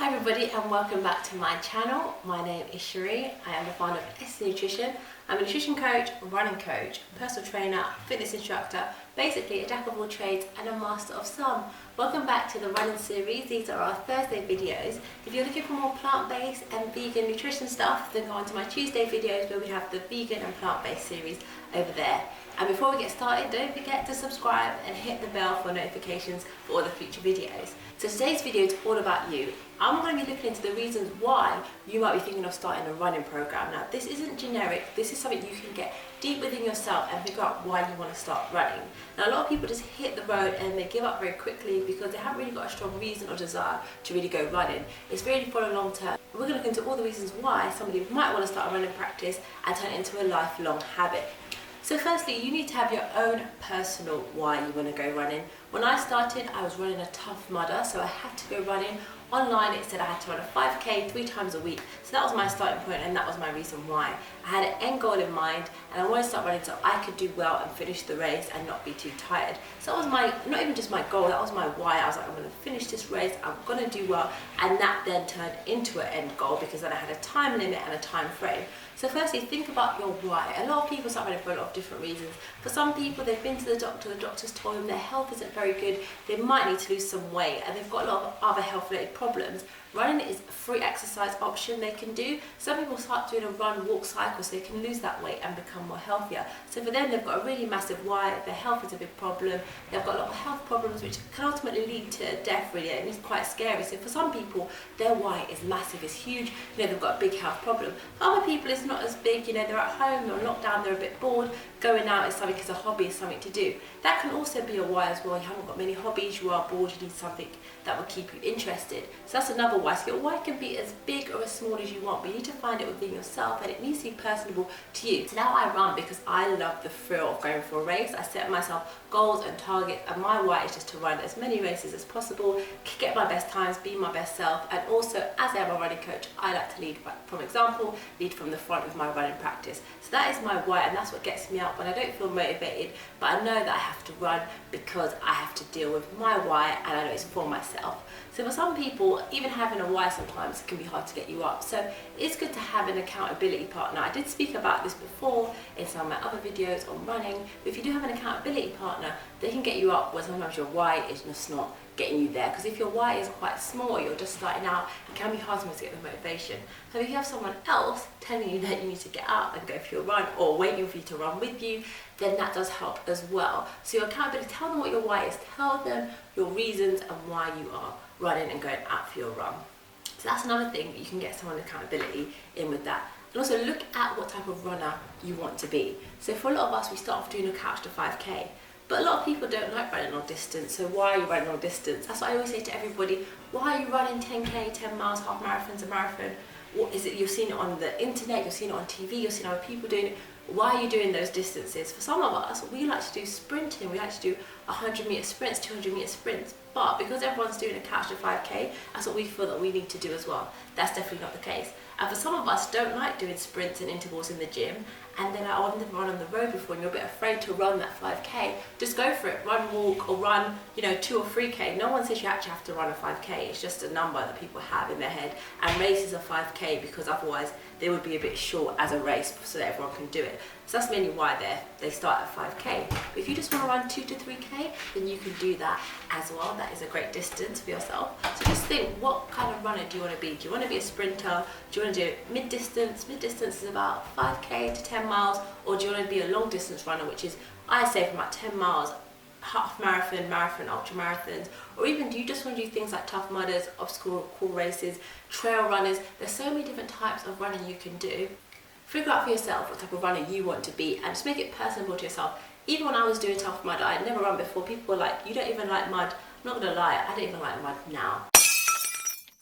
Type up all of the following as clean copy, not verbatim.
Hi everybody and welcome back to my channel. My name is Sherri. I am the founder of S Nutrition. I'm a nutrition coach, running coach, personal trainer, fitness instructor, basically a jack of all trades and a master of some. Welcome back to the running series. These are our Thursday videos. If you're looking for more plant-based and vegan nutrition stuff, then go on to my Tuesday videos where we have the vegan and plant-based series over there. And before we get started, don't forget to subscribe and hit the bell for notifications for all the future videos. So today's video is all about you. I'm going to be looking into the reasons why you might be thinking of starting a running program. Now, this isn't generic. This is something you can get deep within yourself and figure out why you want to start running. Now, a lot of people just hit the road and they give up very quickly because they haven't really got a strong reason or desire to really go running. It's really for a long term. We're going to look into all the reasons why somebody might want to start a running practice and turn it into a lifelong habit. So firstly, you need to have your own personal why you want to go running. When I started, I was running a Tough Mudder, so I had to go running. Online it said I had to run a 5k 3 times a week, so that was my starting point and that was my reason why. I had an end goal in mind and I wanted to start running so I could do well and finish the race and not be too tired. So that was my, not even just my goal, that was my why. I was like, I'm going to finish this race, I'm going to do well, and that then turned into an end goal because then I had a time limit and a time frame. So firstly, think about your why. A lot of people start running for a lot of different reasons. For some people, they've been to the doctor's told them their health isn't very good, they might need to lose some weight and they've got a lot of other health related problems. Running is a free exercise option they can do. Some people start doing a run-walk cycle so they can lose that weight and become more healthier. So for them, they've got a really massive why. Their health is a big problem. They've got a lot of health problems which can ultimately lead to death really, and it's quite scary. So for some people, their why is massive, it's huge. You know, they've got a big health problem. For other people, it's not as big. You know, they're at home, they're locked down, they're a bit bored. Going out is something, as a hobby, is something to do. That can also be a why as well. You haven't got many hobbies, you are bored, you need something that will keep you interested. So that's another why. So your why can be as big or as small as you want, but you need to find it within yourself and it needs to be personable to you. So now I run because I love the thrill of going for a race. I set myself goals and targets and my why is just to run as many races as possible, get my best times, be my best self, and also as I am a running coach, I like to lead from example, lead from the front with my running practice. So that is my why and that's what gets me up when I don't feel motivated, but I know that I have to run because I have to deal with my why and I know it's for myself. So for some people, even having a why sometimes can be hard to get you up. So it's good to have an accountability partner. I did speak about this before in some of my other videos on running, but if you do have an accountability partner, they can get you up where sometimes your why is just not getting you there. Because if your why is quite small, you're just starting out, it can be hard to get the motivation. So if you have someone else telling you that you need to get up and go for your run or waiting for you to run with you, then that does help as well. So your accountability, tell them what your why is, tell them your reasons and why you are running and going out for your run. So that's another thing, you can get someone accountability in with that. And also look at what type of runner you want to be. So for a lot of us, we start off doing a couch to 5k. But a lot of people don't like running long distance, so why are you running long distance? That's what I always say to everybody. Why are you running 10k, 10 miles, half marathons, a marathon? What is it? You've seen it on the internet, you've seen it on TV, you've seen other people doing it. Why are you doing those distances? For some of us, we like to do sprinting. We like to do 100-meter sprints, 200-meter sprints. But because everyone's doing a couch to 5k, that's what we feel that we need to do as well. That's definitely not the case. And for some of us, don't like doing sprints and intervals in the gym. And then I've never run on the road before and you're a bit afraid to run that 5k, just go for it. Run, walk, or run, 2 or 3k. No one says you actually have to run a 5k. It's just a number that people have in their head. And races are 5k because otherwise they would be a bit short as a race so that everyone can do it. So that's mainly why they start at 5k. But if you just want to run 2 to 3k, then you can do that as well. That is a great distance for yourself. So just think, what kind of runner do you want to be? Do you want to be a sprinter? Do you want to do mid-distance? Mid-distance is about 5k to 10 miles. Or do you want to be a long distance runner, which is, I say, from about 10 miles, half marathon, marathon, ultra marathons, or even do you just want to do things like Tough Mudders, obstacle races, trail runners? There's so many different types of running you can do. Figure out for yourself what type of runner you want to be and just make it personable to yourself. Even when I was doing Tough Mudder, I'd never run before. People were like, you don't even like mud. I'm not gonna lie, I don't even like mud now.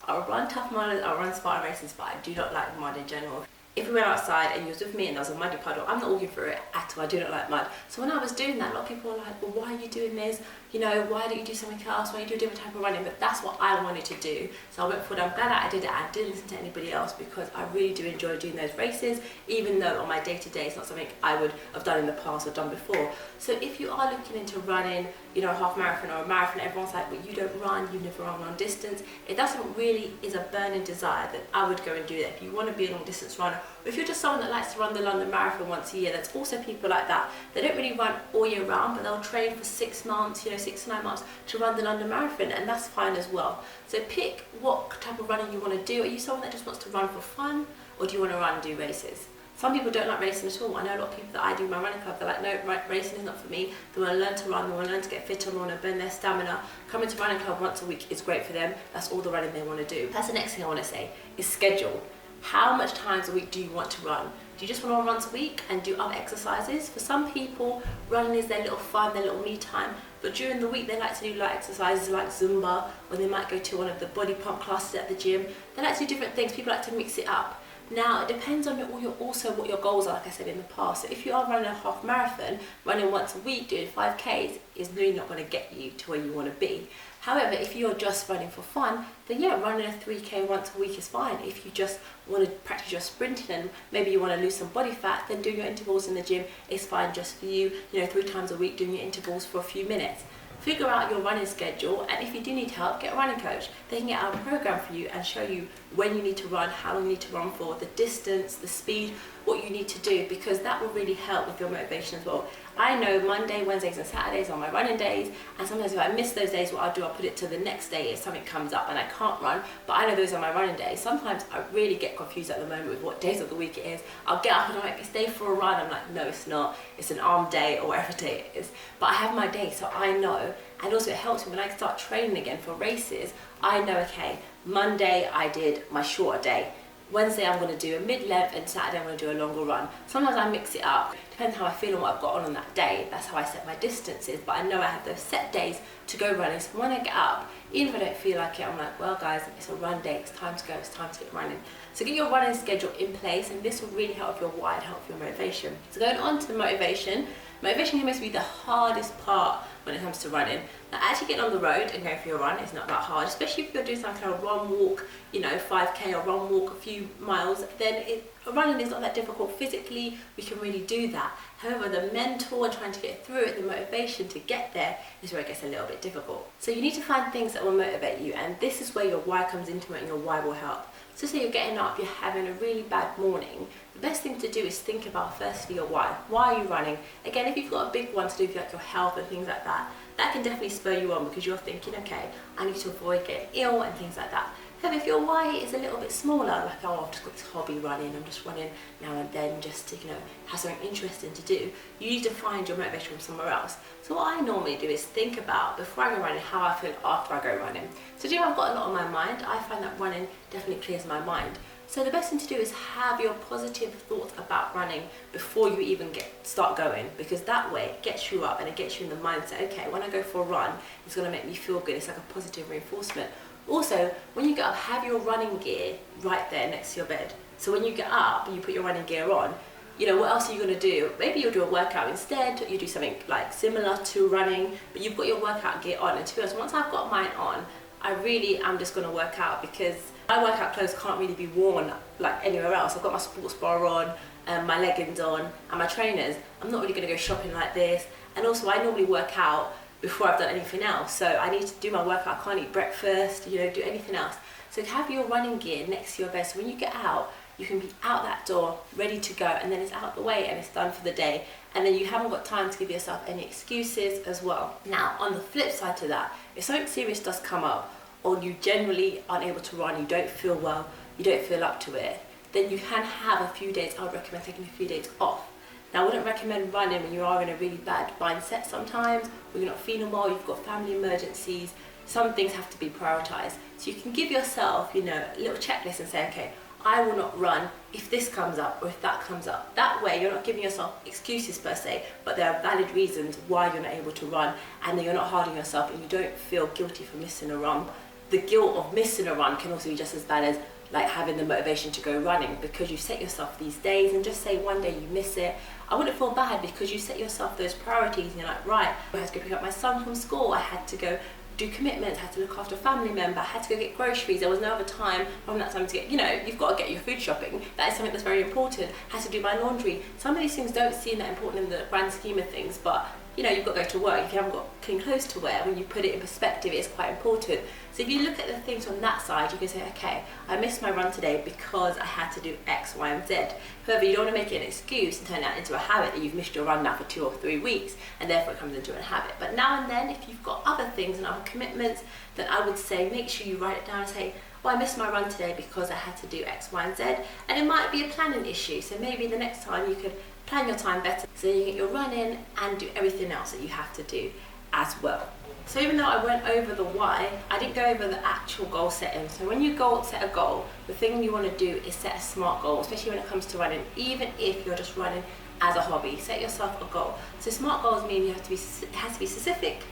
I'll run Tough Mudders, I'll run Spartan races, but I do not like mud in general. if we went outside and you was with me and there was a muddy puddle, I'm not walking through it at all. I do not like mud. So when I was doing that, a lot of people were like, well, why are you doing this? You know, why don't you do something else? Why don't you do a different type of running? But that's what I wanted to do. So I went for it. I'm glad that I did it. I didn't listen to anybody else because I really do enjoy doing those races, even though on my day-to-day it's not something I would have done in the past or done before. So if you are looking into running, you know, a half marathon or a marathon, everyone's like, but you don't run, you never run long distance. It doesn't really is a burning desire that I would go and do that. If you want to be a long distance runner, or if you're just someone that likes to run the London Marathon once a year, there's also people like that. They don't really run all year round, but they'll train for 6 months, you know, 6 to 9 months to run the London Marathon, and that's fine as well. So pick what type of running you want to do. Are you someone that just wants to run for fun, or do you want to run and do races? Some people don't like racing at all. I know a lot of people that I do my running club, they're like, no, racing is not for me. They want to learn to run, they want to learn to get fitter, they want to burn their stamina. Coming to running club once a week is great for them. That's all the running they want to do. That's the next thing I want to say, is schedule. How much times a week do you want to run? Do you just want to run once a week and do other exercises? For some people, running is their little fun, their little me time. But during the week, they like to do light exercises like Zumba, or they might go to one of the body pump classes at the gym. They like to do different things. People like to mix it up. Now, it depends on also what your goals are, like I said in the past. So if you are running a half marathon, running once a week, doing 5Ks is really not going to get you to where you want to be. However, if you're just running for fun, then yeah, running a 3K once a week is fine. If you just want to practice your sprinting and maybe you want to lose some body fat, then doing your intervals in the gym is fine just for you. You know, 3 times a week doing your intervals for a few minutes. Figure out your running schedule, and if you do need help, get a running coach. They can get out a program for you and show you when you need to run, how long you need to run for, the distance, the speed, what you need to do, because that will really help with your motivation as well. I know Monday, Wednesdays and Saturdays are my running days, and sometimes if I miss those days, what I'll do, I'll put it to the next day if something comes up and I can't run, but I know those are my running days. Sometimes I really get confused at the moment with what days of the week it is. I'll get up and I'm like, it's day for a run. I'm like, no, it's not. It's an arm day or whatever day it is. But I have my day, so I know. And also it helps me when I start training again for races. I know, okay, Monday I did my shorter day. Wednesday I'm going to do a mid-length, and Saturday I'm going to do a longer run. Sometimes I mix it up, depends how I feel and what I've got on that day. That's how I set my distances, but I know I have those set days to go running. So when I get up, even if I don't feel like it, I'm like, well guys, it's a run day, it's time to go, it's time to get running. So get your running schedule in place, and this will really help your why and help your motivation. So going on to motivation can almost be the hardest part when it comes to running. Now actually getting on the road and going for your run is not that hard, especially if you're doing some kind of run walk, you know, 5K or run walk a few miles, then running is not that difficult. Physically, we can really do that. However, the mental and trying to get through it, the motivation to get there is where it gets a little bit difficult. So you need to find things that will motivate you, and this is where your why comes into it, and your why will help. So say you're getting up, you're having a really bad morning, the best thing to do is think about firstly your why. Why are you running? Again, if you've got a big one to do with like your health and things like that, that can definitely spur you on because you're thinking, okay, I need to avoid getting ill and things like that. However, if your why is a little bit smaller, like, oh, I've just got this hobby running, I'm just running now and then just to, you know, have something interesting to do, you need to find your motivation from somewhere else. So what I normally do is think about, before I go running, how I feel after I go running. So do I've got a lot on my mind, I find that running definitely clears my mind. So the best thing to do is have your positive thoughts about running before you even start going, because that way it gets you up and it gets you in the mindset, okay, when I go for a run, it's going to make me feel good. It's like a positive reinforcement. Also, when you get up, have your running gear right there next to your bed. So when you get up and you put your running gear on, you know, what else are you going to do? Maybe you'll do a workout instead, you do something like similar to running, but you've got your workout gear on. And to be honest, once I've got mine on, I really am just going to work out, because my workout clothes can't really be worn like anywhere else. I've got my sports bar on, my leggings on, and my trainers. I'm not really going to go shopping like this. And also, I normally work out before I've done anything else. So I need to do my workout. I can't eat breakfast, you know, do anything else. So have your running gear next to your bed. So when you get out, you can be out that door, ready to go, and then it's out the way and it's done for the day. And then you haven't got time to give yourself any excuses as well. Now, on the flip side to that, if something serious does come up, or you generally aren't able to run, you don't feel well, you don't feel up to it, then you can have a few days. I would recommend taking a few days off. Now, I wouldn't recommend running when you are in a really bad mindset sometimes, or you're not feeling well, you've got family emergencies. Some things have to be prioritized. So you can give yourself, you know, a little checklist and say, okay, I will not run if this comes up or if that comes up. That way you're not giving yourself excuses per se, but there are valid reasons why you're not able to run, and then you're not hard on yourself and you don't feel guilty for missing a run. the guilt of missing a run can also be just as bad as like having the motivation to go running, because you set yourself these days, and just say one day you miss it, I wouldn't feel bad, because you set yourself those priorities and you're like, right, I had to go pick up my son from school, I had to go do commitments, I had to look after a family member, I had to go get groceries, there was no other time from that time to get, you've got to get your food shopping, that is something that's very important, I had to do my laundry. Some of these things don't seem that important in the grand scheme of things, but you've got to go to work, if you haven't got clean clothes to wear, when you put it in perspective, it's quite important. So if you look at the things from that side, you can say, okay, I missed my run today because I had to do X, Y, and Z. However, you don't want to make it an excuse and turn that into a habit that you've missed your run now for 2 or 3 weeks, and therefore it comes into a habit. But now and then, if you've got other things and other commitments, then I would say make sure you write it down and say, well, I missed my run today because I had to do X, Y, and Z. And it might be a planning issue, so maybe the next time you could plan your time better so you get your run in and do everything else that you have to do as well. So even though I went over the why, I didn't go over the actual goal setting. So when you set a goal, the thing you want to do is set a SMART goal, especially when it comes to running, even if you're just running as a hobby. Set yourself a goal. So SMART goals mean it has to be specific,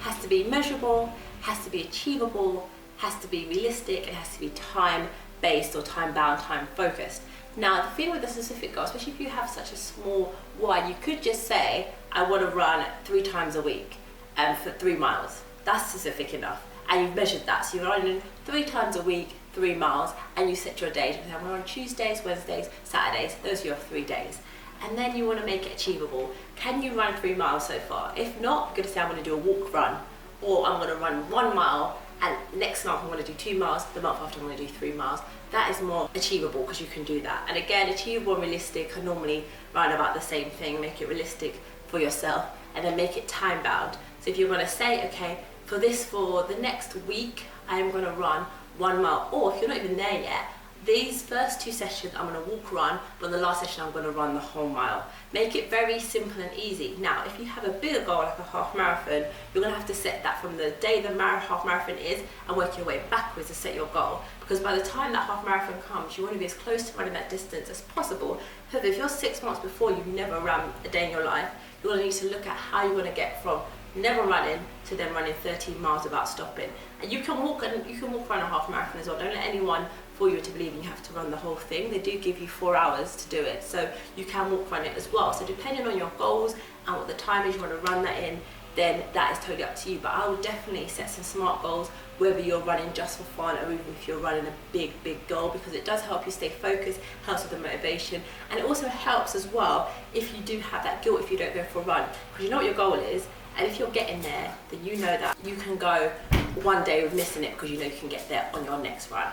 has to be measurable, has to be achievable, has to be realistic, it has to be time-based or time-bound, time-focused. Now, the thing with a specific goal, especially if you have such a small why, you could just say, I want to run 3 times a week for 3 miles. That's specific enough. And you've measured that. So you're running 3 times a week, 3 miles, and you set your days. I'm on Tuesdays, Wednesdays, Saturdays. Those are your 3 days. And then you want to make it achievable. Can you run 3 miles so far? If not, you're going to say, I'm going to do a walk run, or I'm going to run 1 mile, and next month I'm going to do 2 miles, the month after I'm going to do 3 miles. That is more achievable because you can do that. And again, achievable and realistic are normally round about the same thing. Make it realistic for yourself, and then make it time bound. So if you're going to say, okay, for the next week, I'm going to run 1 mile, or if you're not even there yet, these first 2 sessions I'm going to walk run, but the last session I'm going to run the whole mile. Make it very simple and easy. Now, if you have a bigger goal like a half marathon, you're going to have to set that from the day the half marathon is and work your way backwards to set your goal. Because by the time that half marathon comes, you want to be as close to running that distance as possible. However, if you're 6 months before you've never run a day in your life, you're going to need to look at how you're going to get from never running to then running 13 miles without stopping. And you can walk run a half marathon as well. Don't let anyone fool you into believing you have to run the whole thing. They do give you 4 hours to do it, so you can walk run it as well. So depending on your goals and what the time is you want to run that in, then that is totally up to you. But I would definitely set some SMART goals, whether you're running just for fun or even if you're running a big goal, because it does help you stay focused, helps with the motivation, and it also helps as well if you do have that guilt if you don't go for a run, because you know what your goal is, and if you're getting there, then you know that you can go one day with missing it because you know you can get there on your next run.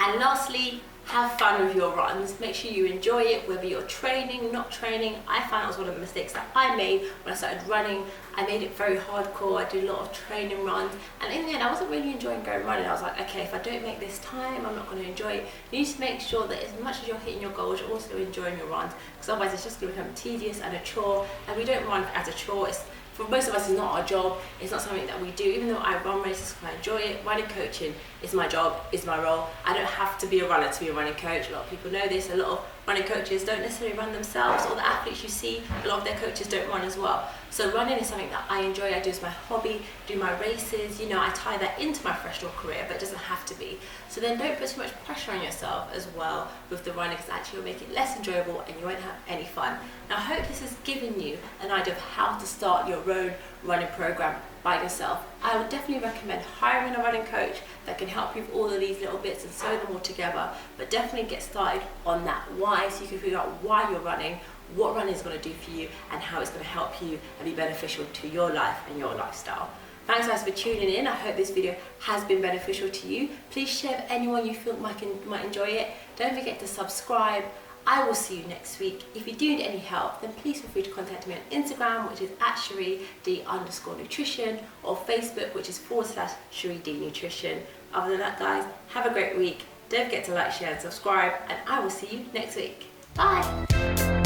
And lastly, have fun with your runs. Make sure you enjoy it, whether you're training, not training. I found that was one of the mistakes that I made when I started running. I made it very hardcore. I did a lot of training runs, and in the end I wasn't really enjoying going running. I was like, okay, if I don't make this time, I'm not going to enjoy it. You need to make sure that as much as you're hitting your goals, you're also enjoying your runs, because otherwise it's just going to become tedious and a chore, and we don't run as a chore. For most of us, it's not our job, it's not something that we do. Even though I run races because I enjoy it, running coaching is my job, is my role. I don't have to be a runner to be a running coach. A lot of people know this. A lot of running coaches don't necessarily run themselves, or the athletes you see, a lot of their coaches don't run as well. So running is something that I enjoy. I do as my hobby, do my races, I tie that into my professional career, but it doesn't have to be. So then don't put too much pressure on yourself as well with the running, because actually you'll make it less enjoyable and you won't have any fun. Now I hope this has given you an idea of how to start your own running program by yourself. I would definitely recommend hiring a running coach that can help you with all of these little bits and sew them all together, but definitely get started on that why, so you can figure out why you're running, what running is going to do for you, and how it's going to help you and be beneficial to your life and your lifestyle. Thanks guys for tuning in. I hope this video has been beneficial to you. Please share with anyone you feel might enjoy it. Don't forget to subscribe. I will see you next week. If you do need any help, then please feel free to contact me on Instagram, which is @SherriD_nutrition, or Facebook, which is /SherriD_nutrition. Other than that, guys, have a great week. Don't forget to like, share, and subscribe, and I will see you next week. Bye.